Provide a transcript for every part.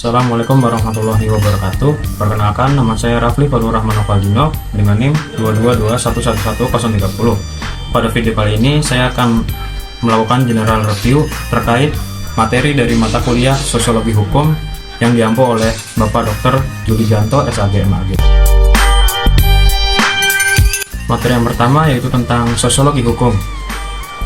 Assalamualaikum warahmatullahi wabarakatuh. Perkenalkan, nama saya Rafli Fadlur Rahman Faldino dengan NIM 222111030. Pada video kali ini saya akan melakukan general review terkait materi dari mata kuliah Sosiologi Hukum yang diampu oleh Bapak Dr. Julijanto SAG MAG. Materi yang pertama yaitu tentang Sosiologi Hukum.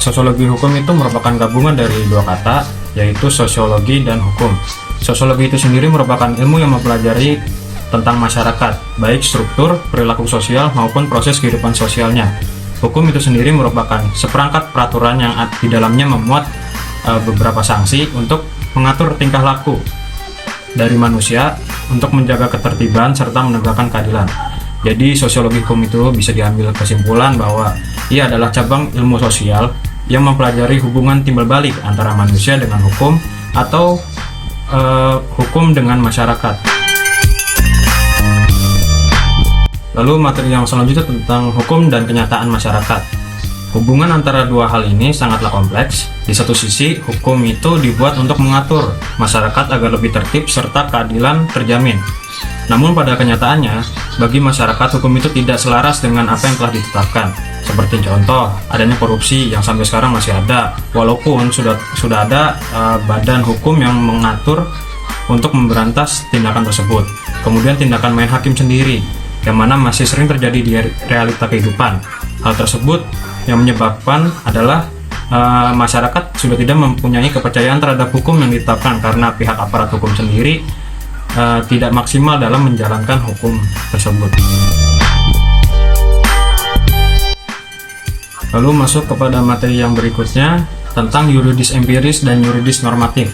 Sosiologi hukum itu merupakan gabungan dari dua kata, yaitu sosiologi dan hukum. Sosiologi itu sendiri merupakan ilmu yang mempelajari tentang masyarakat, baik struktur, perilaku sosial, maupun proses kehidupan sosialnya. Hukum itu sendiri merupakan seperangkat peraturan yang di dalamnya memuat beberapa sanksi untuk mengatur tingkah laku dari manusia untuk menjaga ketertiban serta menegakkan keadilan. Jadi sosiologi hukum itu bisa diambil kesimpulan bahwa ia adalah cabang ilmu sosial yang mempelajari hubungan timbal balik antara manusia dengan hukum atau hukum dengan masyarakat. Lalu materi yang selanjutnya tentang hukum dan kenyataan masyarakat. Hubungan antara dua hal ini sangatlah kompleks. Di satu sisi, hukum itu dibuat untuk mengatur masyarakat agar lebih tertib serta keadilan terjamin. Namun pada kenyataannya, bagi masyarakat hukum itu tidak selaras dengan apa yang telah ditetapkan. Seperti contoh, adanya korupsi yang sampai sekarang masih ada, walaupun sudah ada badan hukum yang mengatur untuk memberantas tindakan tersebut. Kemudian tindakan main hakim sendiri, yang mana masih sering terjadi di realita kehidupan. Hal tersebut yang menyebabkan adalah masyarakat sudah tidak mempunyai kepercayaan terhadap hukum yang ditetapkan karena pihak aparat hukum sendiri tidak maksimal dalam menjalankan hukum tersebut. Lalu masuk kepada materi yang berikutnya tentang yuridis empiris dan yuridis normatif.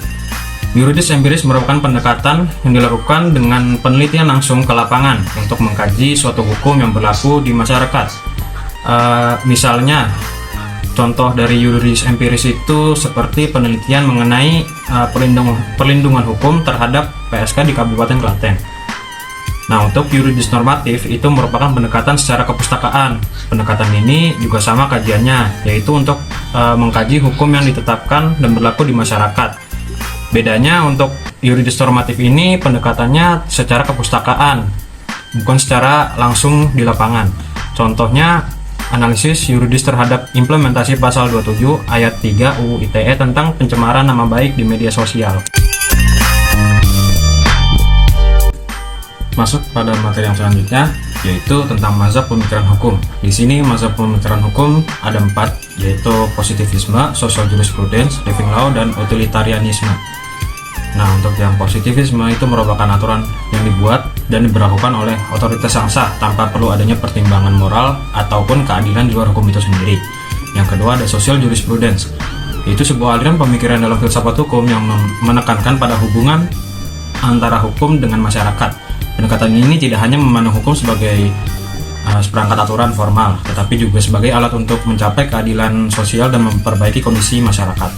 Yuridis empiris merupakan pendekatan yang dilakukan dengan penelitian langsung ke lapangan untuk mengkaji suatu hukum yang berlaku di masyarakat. Misalnya, contoh dari yuridis empiris itu seperti penelitian mengenai perlindungan hukum terhadap PSK di Kabupaten Klaten. Nah, untuk yuridis normatif itu merupakan pendekatan secara kepustakaan. Pendekatan ini juga sama kajiannya, yaitu untuk mengkaji hukum yang ditetapkan dan berlaku di masyarakat. Bedanya untuk yuridis normatif ini pendekatannya secara kepustakaan, bukan secara langsung di lapangan. Contohnya, analisis yuridis terhadap implementasi pasal 27 ayat 3 UU ITE tentang pencemaran nama baik di media sosial. Masuk pada materi yang selanjutnya, yaitu tentang mazhab pemikiran hukum. Di sini mazhab pemikiran hukum ada 4, yaitu positivisme, social jurisprudence, living law, dan utilitarianisme. Nah, untuk yang positivisme itu merupakan aturan yang dibuat dan diberlakukan oleh otoritas yang sah tanpa perlu adanya pertimbangan moral ataupun keadilan di luar hukum itu sendiri. Yang kedua ada social jurisprudence, yaitu sebuah aliran pemikiran dalam filsafat hukum yang menekankan pada hubungan antara hukum dengan masyarakat. Pendekatan ini tidak hanya memandang hukum sebagai seperangkat aturan formal, tetapi juga sebagai alat untuk mencapai keadilan sosial dan memperbaiki kondisi masyarakat.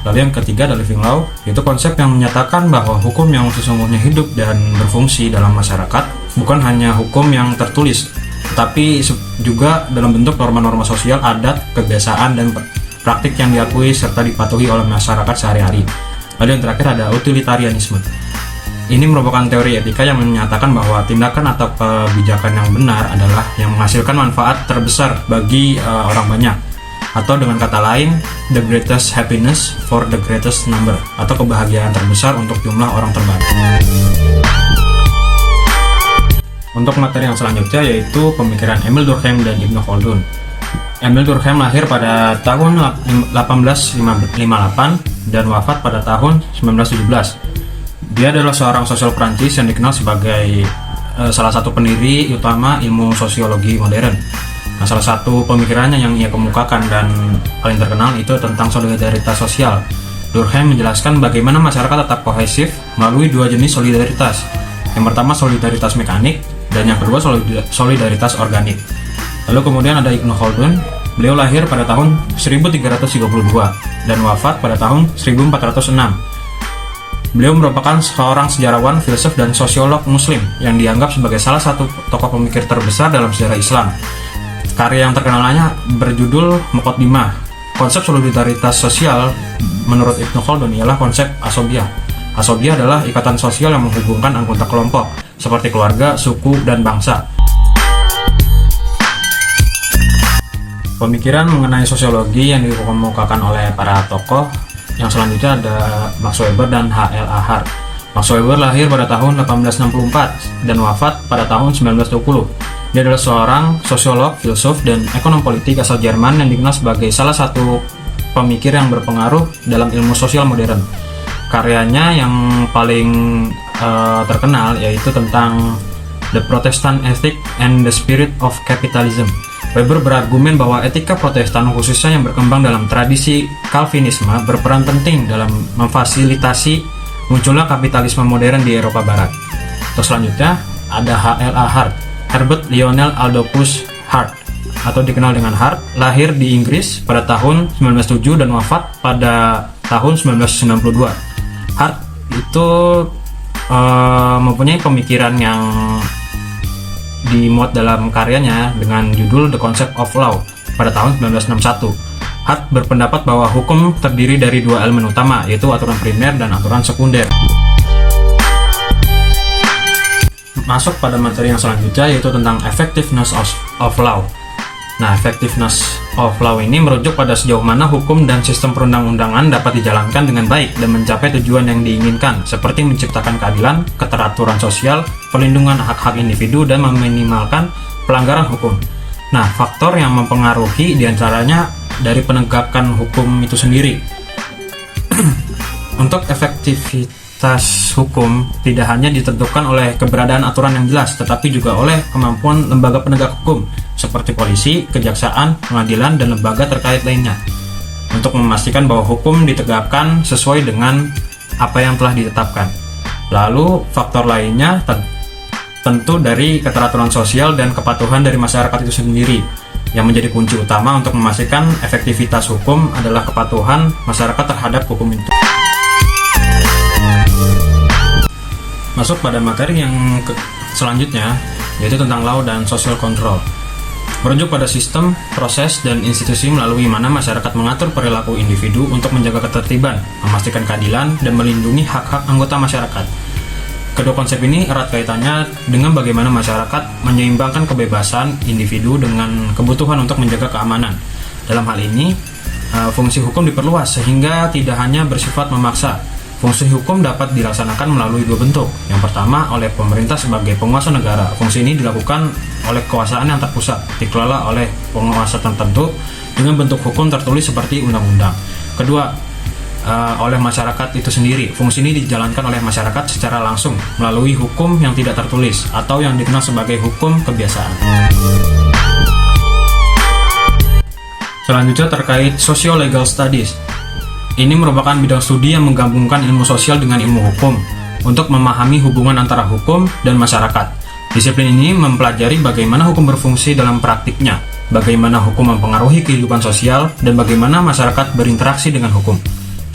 Lalu yang ketiga adalah living law, yaitu konsep yang menyatakan bahwa hukum yang sesungguhnya hidup dan berfungsi dalam masyarakat bukan hanya hukum yang tertulis, tetapi juga dalam bentuk norma-norma sosial, adat, kebiasaan, dan praktik yang diakui serta dipatuhi oleh masyarakat sehari-hari. Lalu yang terakhir ada utilitarianisme. Ini merupakan teori etika yang menyatakan bahwa tindakan atau kebijakan yang benar adalah yang menghasilkan manfaat terbesar bagi orang banyak, atau dengan kata lain, the greatest happiness for the greatest number, atau kebahagiaan terbesar untuk jumlah orang terbanyak. Untuk materi yang selanjutnya yaitu pemikiran Emil Durkheim dan Ibnu Khaldun. Emil Durkheim lahir pada tahun 1858 dan wafat pada tahun 1917. Dia adalah seorang sosial Prancis yang dikenal sebagai salah satu pendiri utama ilmu sosiologi modern. Nah, salah satu pemikirannya yang ia kemukakan dan paling terkenal itu tentang solidaritas sosial. Durkheim menjelaskan bagaimana masyarakat tetap kohesif melalui dua jenis solidaritas. Yang pertama solidaritas mekanik dan yang kedua solidaritas organik. Lalu kemudian ada Ibnu Khaldun. Beliau lahir pada tahun 1332 dan wafat pada tahun 1406. Beliau merupakan seorang sejarawan, filsuf, dan sosiolog muslim yang dianggap sebagai salah satu tokoh pemikir terbesar dalam sejarah Islam. Karya yang terkenalnya berjudul Muqaddimah. Konsep solidaritas sosial menurut Ibnu Khaldun ialah konsep asobiah, Asogi adalah ikatan sosial yang menghubungkan anggota kelompok, seperti keluarga, suku, dan bangsa. Pemikiran mengenai sosiologi yang dikemukakan oleh para tokoh yang selanjutnya ada Max Weber dan H.L. Ahart. Max Weber lahir pada tahun 1864 dan wafat pada tahun 1920. Dia adalah seorang sosiolog, filsuf, dan ekonom politik asal Jerman yang dikenal sebagai salah satu pemikir yang berpengaruh dalam ilmu sosial modern. Karyanya yang paling terkenal yaitu tentang The Protestant Ethic and the Spirit of Capitalism. Weber berargumen bahwa etika Protestan khususnya yang berkembang dalam tradisi Calvinisme berperan penting dalam memfasilitasi munculnya kapitalisme modern di Eropa Barat. Terus selanjutnya ada H.L. Ahart, Herbert Lionel Adolphus Hart atau dikenal dengan Hart, lahir di Inggris pada tahun 1907 dan wafat pada tahun 1992. Hart itu mempunyai pemikiran yang dimuat dalam karyanya dengan judul The Concept of Law pada tahun 1961. Hart berpendapat bahwa hukum terdiri dari dua elemen utama, yaitu aturan primer dan aturan sekunder. Masuk pada materi yang selanjutnya, yaitu tentang effectiveness of law. Nah, effectiveness of law ini merujuk pada sejauh mana hukum dan sistem perundang-undangan dapat dijalankan dengan baik dan mencapai tujuan yang diinginkan, seperti menciptakan keadilan, keteraturan sosial, perlindungan hak-hak individu, dan meminimalkan pelanggaran hukum. Nah, faktor yang mempengaruhi diantaranya dari penegakan hukum itu sendiri. Untuk efektivitas hukum tidak hanya ditentukan oleh keberadaan aturan yang jelas, tetapi juga oleh kemampuan lembaga penegak hukum seperti polisi, kejaksaan, pengadilan, dan lembaga terkait lainnya untuk memastikan bahwa hukum ditegakkan sesuai dengan apa yang telah ditetapkan. Lalu faktor lainnya tentu dari keteraturan sosial dan kepatuhan dari masyarakat itu sendiri, yang menjadi kunci utama untuk memastikan efektivitas hukum adalah kepatuhan masyarakat terhadap hukum itu. Masuk pada materi yang selanjutnya, yaitu tentang law dan social control. Merujuk pada sistem, proses, dan institusi melalui mana masyarakat mengatur perilaku individu untuk menjaga ketertiban, memastikan keadilan, dan melindungi hak-hak anggota masyarakat. Kedua konsep ini erat kaitannya dengan bagaimana masyarakat menyeimbangkan kebebasan individu dengan kebutuhan untuk menjaga keamanan. Dalam hal ini, fungsi hukum diperluas sehingga tidak hanya bersifat memaksa. Fungsi hukum dapat dilaksanakan melalui dua bentuk. Yang pertama, oleh pemerintah sebagai penguasa negara. Fungsi ini dilakukan oleh kekuasaan yang terpusat, dikelola oleh penguasa tertentu dengan bentuk hukum tertulis seperti undang-undang. Kedua, oleh masyarakat itu sendiri. Fungsi ini dijalankan oleh masyarakat secara langsung melalui hukum yang tidak tertulis atau yang dikenal sebagai hukum kebiasaan. Selanjutnya terkait socio-legal studies. Ini merupakan bidang studi yang menggabungkan ilmu sosial dengan ilmu hukum untuk memahami hubungan antara hukum dan masyarakat. Disiplin ini mempelajari bagaimana hukum berfungsi dalam praktiknya, bagaimana hukum mempengaruhi kehidupan sosial, dan bagaimana masyarakat berinteraksi dengan hukum.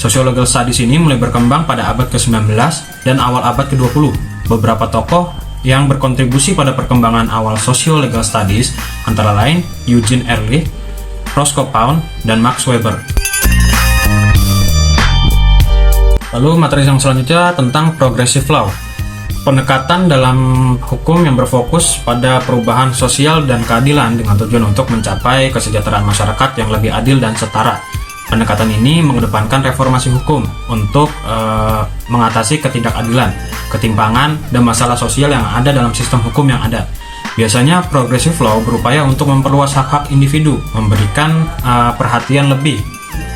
Socio-legal studies ini mulai berkembang pada abad ke-19 dan awal abad ke-20. Beberapa tokoh yang berkontribusi pada perkembangan awal socio-legal studies antara lain Eugene Ehrlich, Roscoe Pound, dan Max Weber. Lalu materi yang selanjutnya tentang progressive law. Pendekatan dalam hukum yang berfokus pada perubahan sosial dan keadilan dengan tujuan untuk mencapai kesejahteraan masyarakat yang lebih adil dan setara. Pendekatan ini mengedepankan reformasi hukum untuk mengatasi ketidakadilan, ketimpangan, dan masalah sosial yang ada dalam sistem hukum yang ada. Biasanya progressive law berupaya untuk memperluas hak-hak individu, memberikan perhatian lebih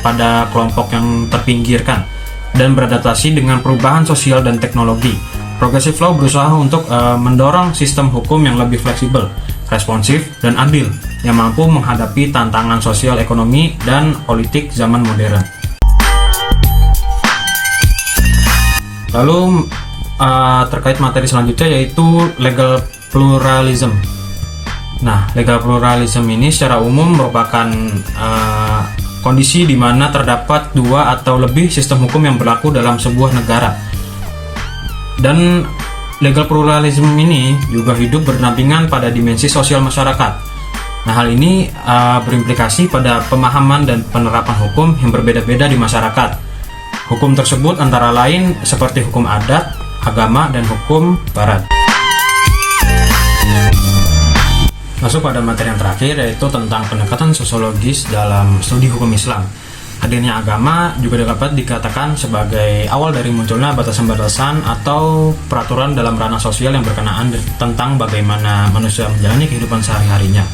pada kelompok yang terpinggirkan, dan beradaptasi dengan perubahan sosial dan teknologi. Progressive law berusaha untuk mendorong sistem hukum yang lebih fleksibel, responsif, dan adil, yang mampu menghadapi tantangan sosial, ekonomi, dan politik zaman modern. Lalu terkait materi selanjutnya yaitu legal pluralism. Nah, legal pluralism ini secara umum merupakan kondisi di mana terdapat dua atau lebih sistem hukum yang berlaku dalam sebuah negara. Dan legal pluralism ini juga hidup berdampingan pada dimensi sosial masyarakat. Nah, hal ini berimplikasi pada pemahaman dan penerapan hukum yang berbeda-beda di masyarakat. Hukum tersebut antara lain seperti hukum adat, agama, dan hukum barat. Masuk pada materi yang terakhir, yaitu tentang pendekatan sosiologis dalam studi hukum Islam. Hadirnya agama juga dapat dikatakan sebagai awal dari munculnya batasan-batasan atau peraturan dalam ranah sosial yang berkenaan tentang bagaimana manusia menjalani kehidupan sehari-harinya.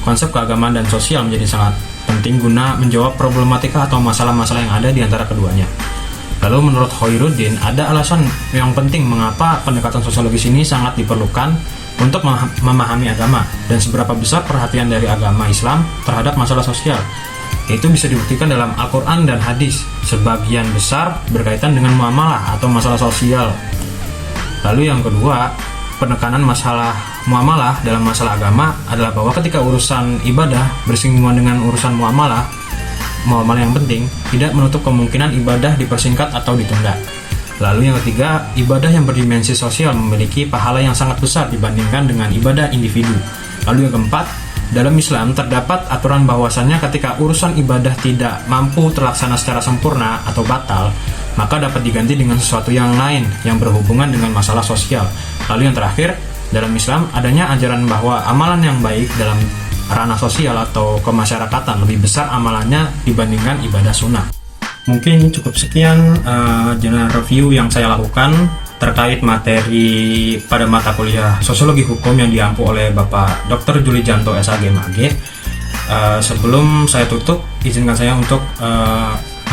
Konsep keagamaan dan sosial menjadi sangat penting guna menjawab problematika atau masalah-masalah yang ada di antara keduanya. Lalu menurut Khairuddin, ada alasan yang penting mengapa pendekatan sosiologis ini sangat diperlukan untuk memahami agama dan seberapa besar perhatian dari agama Islam terhadap masalah sosial. Itu bisa dibuktikan dalam Al-Quran dan hadis. Sebagian besar berkaitan dengan muamalah atau masalah sosial. Lalu yang kedua, penekanan masalah muamalah dalam masalah agama adalah bahwa ketika urusan ibadah bersinggungan dengan urusan muamalah yang penting, tidak menutup kemungkinan ibadah dipersingkat atau ditunda. Lalu yang ketiga, ibadah yang berdimensi sosial memiliki pahala yang sangat besar dibandingkan dengan ibadah individu. Lalu yang keempat, dalam Islam terdapat aturan bahwasannya ketika urusan ibadah tidak mampu terlaksana secara sempurna atau batal, maka dapat diganti dengan sesuatu yang lain yang berhubungan dengan masalah sosial. Lalu yang terakhir, dalam Islam adanya ajaran bahwa amalan yang baik dalam ranah sosial atau kemasyarakatan lebih besar amalannya dibandingkan ibadah sunnah. Mungkin cukup sekian general review yang saya lakukan terkait materi pada mata kuliah Sosiologi Hukum yang diampu oleh Bapak Dr. Julijanto SAG MAG. Sebelum saya tutup, izinkan saya untuk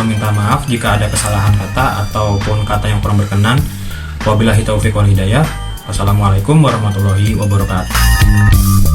meminta maaf jika ada kesalahan kata ataupun kata yang kurang berkenan. Wabillahi taufiq wal hidayah. Wassalamualaikum warahmatullahi wabarakatuh.